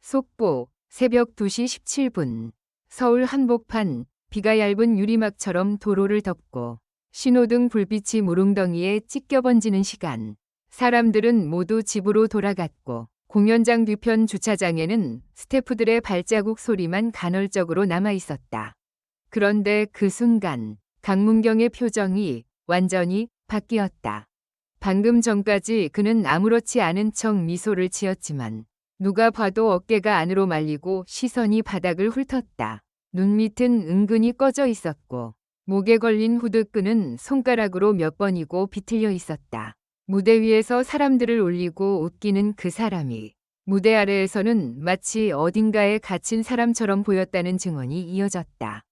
속보, 새벽 2시 17분. 서울 한복판, 비가 얇은 유리막처럼 도로를 덮고 신호등 불빛이 무릉덩이에 찢겨 번지는 시간. 사람들은 모두 집으로 돌아갔고 공연장 뒤편 주차장에는 스태프들의 발자국 소리만 간헐적으로 남아 있었다. 그런데 그 순간 강문경의 표정이 완전히 바뀌었다. 방금 전까지 그는 아무렇지 않은 척 미소를 지었지만 누가 봐도 어깨가 안으로 말리고 시선이 바닥을 훑었다. 눈 밑은 은근히 꺼져 있었고 목에 걸린 후드끈은 손가락으로 몇 번이고 비틀려 있었다. 무대 위에서 사람들을 울리고 웃기는 그 사람이 무대 아래에서는 마치 어딘가에 갇힌 사람처럼 보였다는 증언이 이어졌다.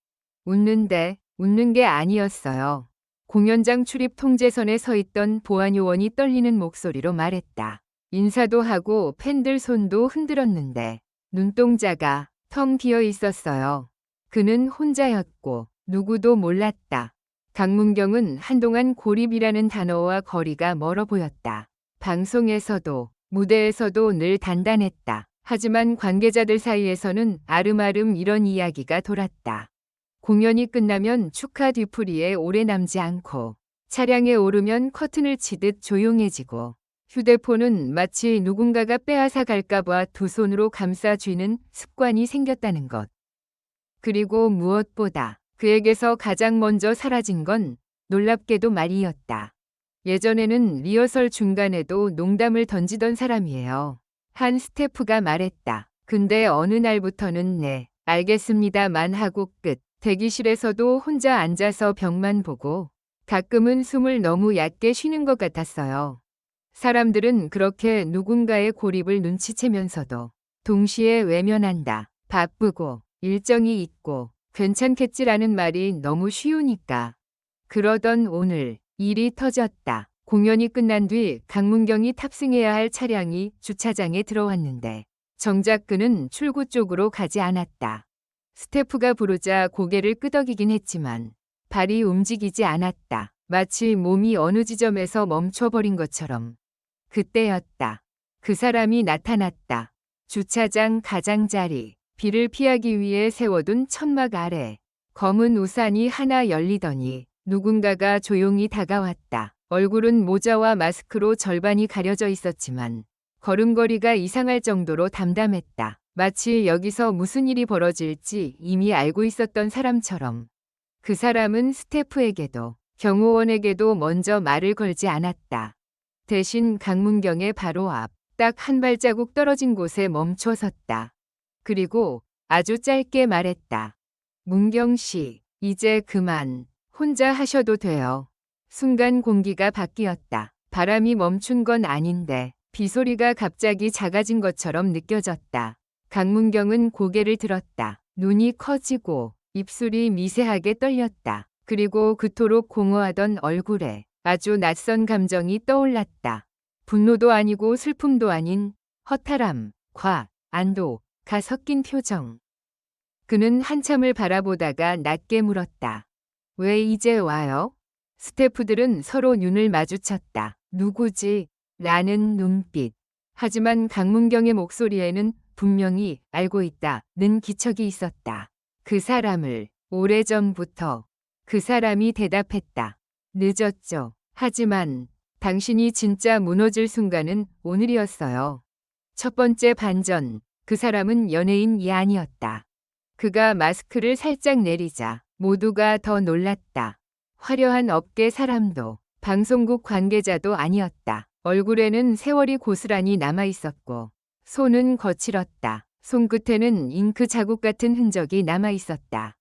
웃는데 웃는 게 아니었어요. 공연장 출입 통제선에 서 있던 보안 요원이 떨리는 목소리로 말했다. 인사도 하고 팬들 손도 흔들었는데 눈동자가 텅 비어 있었어요. 그는 혼자였고 누구도 몰랐다. 강문경은 한동안 고립이라는 단어와 거리가 멀어 보였다. 방송에서도 무대에서도 늘 단단했다. 하지만 관계자들 사이에서는 아름아름 이런 이야기가 돌았다. 공연이 끝나면 축하 뒤풀이에 오래 남지 않고 차량에 오르면 커튼을 치듯 조용해지고 휴대폰은 마치 누군가가 빼앗아 갈까봐 두 손으로 감싸 쥐는 습관이 생겼다는 것. 그리고 무엇보다 그에게서 가장 먼저 사라진 건 놀랍게도 말이었다. 예전에는 리허설 중간에도 농담을 던지던 사람이에요. 한 스태프가 말했다. 근데 어느 날부터는 네, 알겠습니다만 하고 끝. 대기실에서도 혼자 앉아서 벽만 보고 가끔은 숨을 너무 얕게 쉬는 것 같았어요. 사람들은 그렇게 누군가의 고립을 눈치채면서도 동시에 외면한다. 바쁘고 일정이 있고 괜찮겠지라는 말이 너무 쉬우니까. 그러던 오늘 일이 터졌다. 공연이 끝난 뒤 강문경이 탑승해야 할 차량이 주차장에 들어왔는데 정작 그는 출구 쪽으로 가지 않았다. 스태프가 부르자 고개를 끄덕이긴 했지만 발이 움직이지 않았다. 마치 몸이 어느 지점에서 멈춰버린 것처럼. 그때였다. 그 사람이 나타났다. 주차장 가장자리. 비를 피하기 위해 세워둔 천막 아래. 검은 우산이 하나 열리더니 누군가가 조용히 다가왔다. 얼굴은 모자와 마스크로 절반이 가려져 있었지만 걸음걸이가 이상할 정도로 담담했다. 마치 여기서 무슨 일이 벌어질지 이미 알고 있었던 사람처럼. 그 사람은 스태프에게도 경호원에게도 먼저 말을 걸지 않았다. 대신 강문경의 바로 앞, 딱 한 발자국 떨어진 곳에 멈춰 섰다. 그리고 아주 짧게 말했다. 문경 씨, 이제 그만 혼자 하셔도 돼요. 순간 공기가 바뀌었다. 바람이 멈춘 건 아닌데 비소리가 갑자기 작아진 것처럼 느껴졌다. 강문경은 고개를 들었다. 눈이 커지고 입술이 미세하게 떨렸다. 그리고 그토록 공허하던 얼굴에 아주 낯선 감정이 떠올랐다. 분노도 아니고 슬픔도 아닌 허탈함, 안도가 섞인 표정. 그는 한참을 바라보다가 낮게 물었다. 왜 이제 와요? 스태프들은 서로 눈을 마주쳤다. 누구지? 라는 눈빛. 하지만 강문경의 목소리에는 분명히 알고 있다는 기척이 있었다. 그 사람을 오래전부터. 그 사람이 대답했다. 늦었죠. 하지만 당신이 진짜 무너질 순간은 오늘이었어요. 첫 번째 반전. 그 사람은 연예인이 아니었다. 그가 마스크를 살짝 내리자 모두가 더 놀랐다. 화려한 업계 사람도 방송국 관계자도 아니었다. 얼굴에는 세월이 고스란히 남아 있었고 손은 거칠었다. 손끝에는 잉크 자국 같은 흔적이 남아 있었다.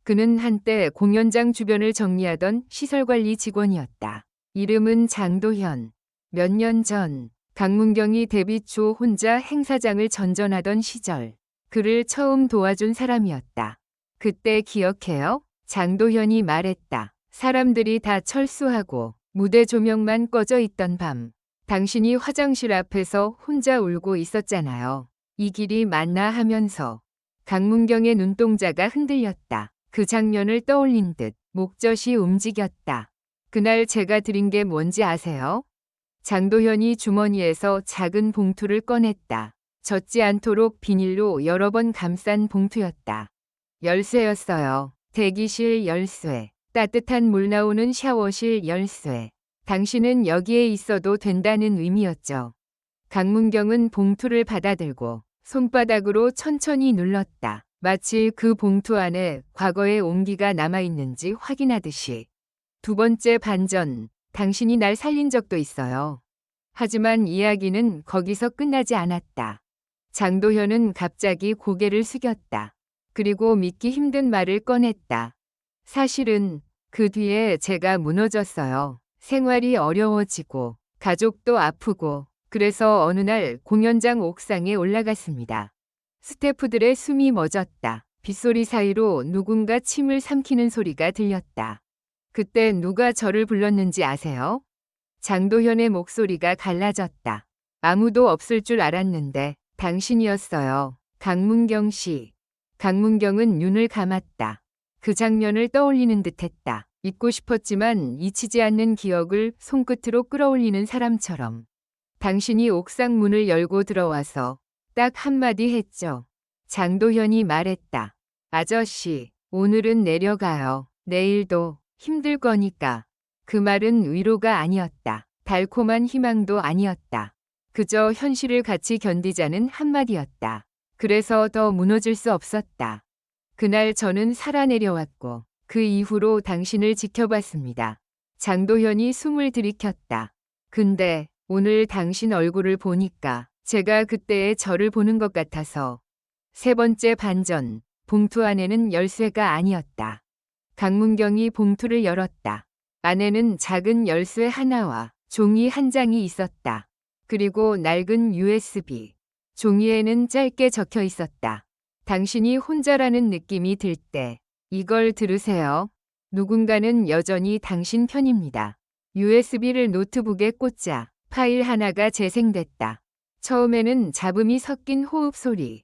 그는 한때 공연장 주변을 정리하던 시설관리 직원이었다. 이름은 장도현. 몇 년 전 강문경이 데뷔 초 혼자 행사장을 전전하던 시절 그를 처음 도와준 사람이었다. 그때 기억해요? 장도현이 말했다. 사람들이 다 철수하고 무대 조명만 꺼져 있던 밤. 당신이 화장실 앞에서 혼자 울고 있었잖아요. 이 길이 맞나 하면서 강문경의 눈동자가 흔들렸다. 그 장면을 떠올린 듯 목젖이 움직였다. 그날 제가 드린 게 뭔지 아세요? 장도현이 주머니에서 작은 봉투를 꺼냈다. 젖지 않도록 비닐로 여러 번 감싼 봉투였다. 열쇠였어요. 대기실 열쇠. 따뜻한 물 나오는 샤워실 열쇠. 당신은 여기에 있어도 된다는 의미였죠. 강문경은 봉투를 받아들고 손바닥으로 천천히 눌렀다. 마치 그 봉투 안에 과거의 온기가 남아있는지 확인하듯이. 두 번째 반전. 당신이 날 살린 적도 있어요. 하지만 이야기는 거기서 끝나지 않았다. 장도현은 갑자기 고개를 숙였다. 그리고 믿기 힘든 말을 꺼냈다. 사실은 그 뒤에 제가 무너졌어요. 생활이 어려워지고 가족도 아프고 그래서 어느 날 공연장 옥상에 올라갔습니다. 스태프들의 숨이 멎었다. 빗소리 사이로 누군가 침을 삼키는 소리가 들렸다. 그때 누가 저를 불렀는지 아세요? 장도현의 목소리가 갈라졌다. 아무도 없을 줄 알았는데 당신이었어요. 강문경 씨. 강문경은 눈을 감았다. 그 장면을 떠올리는 듯했다. 잊고 싶었지만 잊히지 않는 기억을 손끝으로 끌어올리는 사람처럼. 당신이 옥상 문을 열고 들어와서 딱 한마디 했죠. 장도현이 말했다. 아저씨, 오늘은 내려가요. 내일도 힘들 거니까. 그 말은 위로가 아니었다. 달콤한 희망도 아니었다. 그저 현실을 같이 견디자는 한마디였다. 그래서 더 무너질 수 없었다. 그날 저는 살아내려왔고 그 이후로 당신을 지켜봤습니다. 장도현이 숨을 들이켰다. 근데 오늘 당신 얼굴을 보니까 제가 그때의 저를 보는 것 같아서. 세 번째 반전. 봉투 안에는 열쇠가 아니었다. 강문경이 봉투를 열었다. 안에는 작은 열쇠 하나와 종이 한 장이 있었다. 그리고 낡은 USB. 종이에는 짧게 적혀 있었다. 당신이 혼자라는 느낌이 들 때 이걸 들으세요. 누군가는 여전히 당신 편입니다. USB를 노트북에 꽂자 파일 하나가 재생됐다. 처음에는 잡음이 섞인 호흡 소리.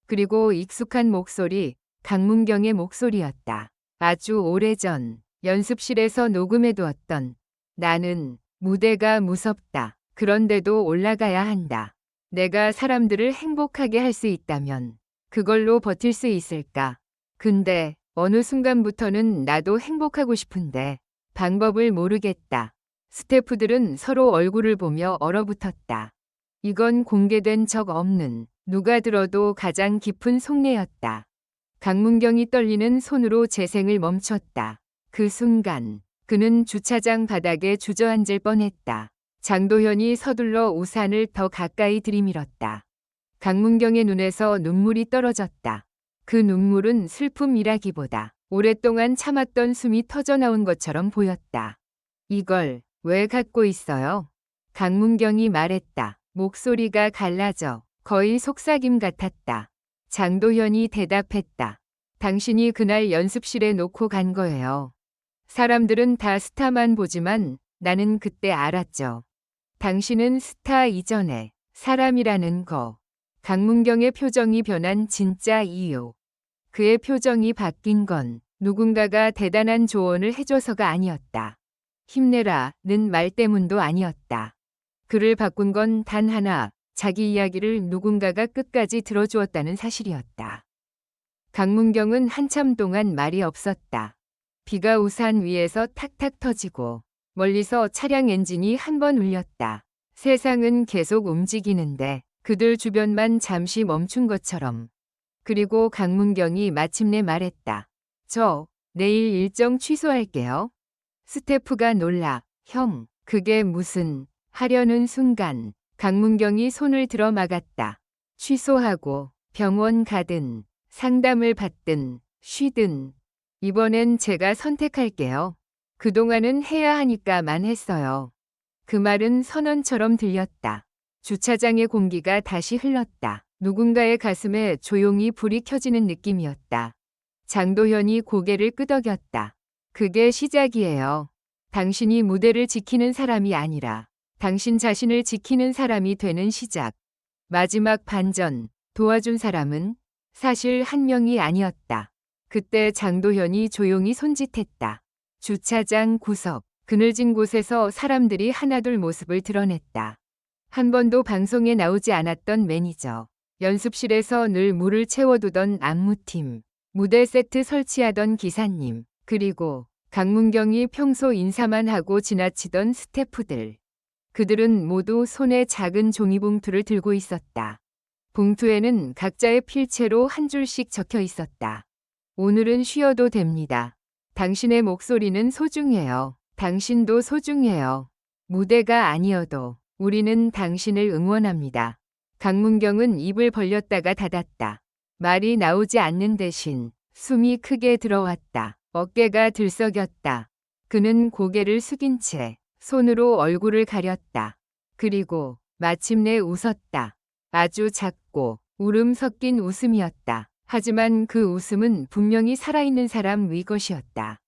그리고 익숙한 목소리, 강문경의 목소리였다. 아주 오래전 연습실에서 녹음해두었던 나는 무대가 무섭다. 그런데도 올라가야 한다. 내가 사람들을 행복하게 할 수 있다면 그걸로 버틸 수 있을까? 근데 어느 순간부터는 나도 행복하고 싶은데 방법을 모르겠다. 스태프들은 서로 얼굴을 보며 얼어붙었다. 이건 공개된 적 없는 누가 들어도 가장 깊은 속내였다. 강문경이 떨리는 손으로 재생을 멈췄다. 그 순간 그는 주차장 바닥에 주저앉을 뻔했다. 장도현이 서둘러 우산을 더 가까이 들이밀었다. 강문경의 눈에서 눈물이 떨어졌다. 그 눈물은 슬픔이라기보다 오랫동안 참았던 숨이 터져나온 것처럼 보였다. 이걸 왜 갖고 있어요? 강문경이 말했다. 목소리가 갈라져 거의 속삭임 같았다. 장도현이 대답했다. 당신이 그날 연습실에 놓고 간 거예요. 사람들은 다 스타만 보지만 나는 그때 알았죠. 당신은 스타 이전에 사람이라는 거. 강문경의 표정이 변한 진짜 이유. 그의 표정이 바뀐 건 누군가가 대단한 조언을 해줘서가 아니었다. 힘내라는 말 때문도 아니었다. 그를 바꾼 건 단 하나, 자기 이야기를 누군가가 끝까지 들어주었다는 사실이었다. 강문경은 한참 동안 말이 없었다. 비가 우산 위에서 탁탁 터지고 멀리서 차량 엔진이 한 번 울렸다. 세상은 계속 움직이는데 그들 주변만 잠시 멈춘 것처럼. 그리고 강문경이 마침내 말했다. 저 내일 일정 취소할게요. 스태프가 놀라. 형, 그게 무슨... 하려는 순간 강문경이 손을 들어 막았다. 취소하고 병원 가든 상담을 받든 쉬든 이번엔 제가 선택할게요. 그동안은 해야 하니까만 했어요. 그 말은 선언처럼 들렸다. 주차장의 공기가 다시 흘렀다. 누군가의 가슴에 조용히 불이 켜지는 느낌이었다. 장도현이 고개를 끄덕였다. 그게 시작이에요. 당신이 무대를 지키는 사람이 아니라 당신 자신을 지키는 사람이 되는 시작. 마지막 반전. 도와준 사람은 사실 한 명이 아니었다. 그때 장도현이 조용히 손짓했다. 주차장 구석. 그늘진 곳에서 사람들이 하나둘 모습을 드러냈다. 한 번도 방송에 나오지 않았던 매니저. 연습실에서 늘 물을 채워두던 안무팀, 무대 세트 설치하던 기사님, 그리고 강문경이 평소 인사만 하고 지나치던 스태프들. 그들은 모두 손에 작은 종이봉투를 들고 있었다. 봉투에는 각자의 필체로 한 줄씩 적혀 있었다. 오늘은 쉬어도 됩니다. 당신의 목소리는 소중해요. 당신도 소중해요. 무대가 아니어도 우리는 당신을 응원합니다. 강문경은 입을 벌렸다가 닫았다. 말이 나오지 않는 대신 숨이 크게 들어왔다. 어깨가 들썩였다. 그는 고개를 숙인 채 손으로 얼굴을 가렸다. 그리고 마침내 웃었다. 아주 작고 울음 섞인 웃음이었다. 하지만 그 웃음은 분명히 살아있는 사람 위 것이었다.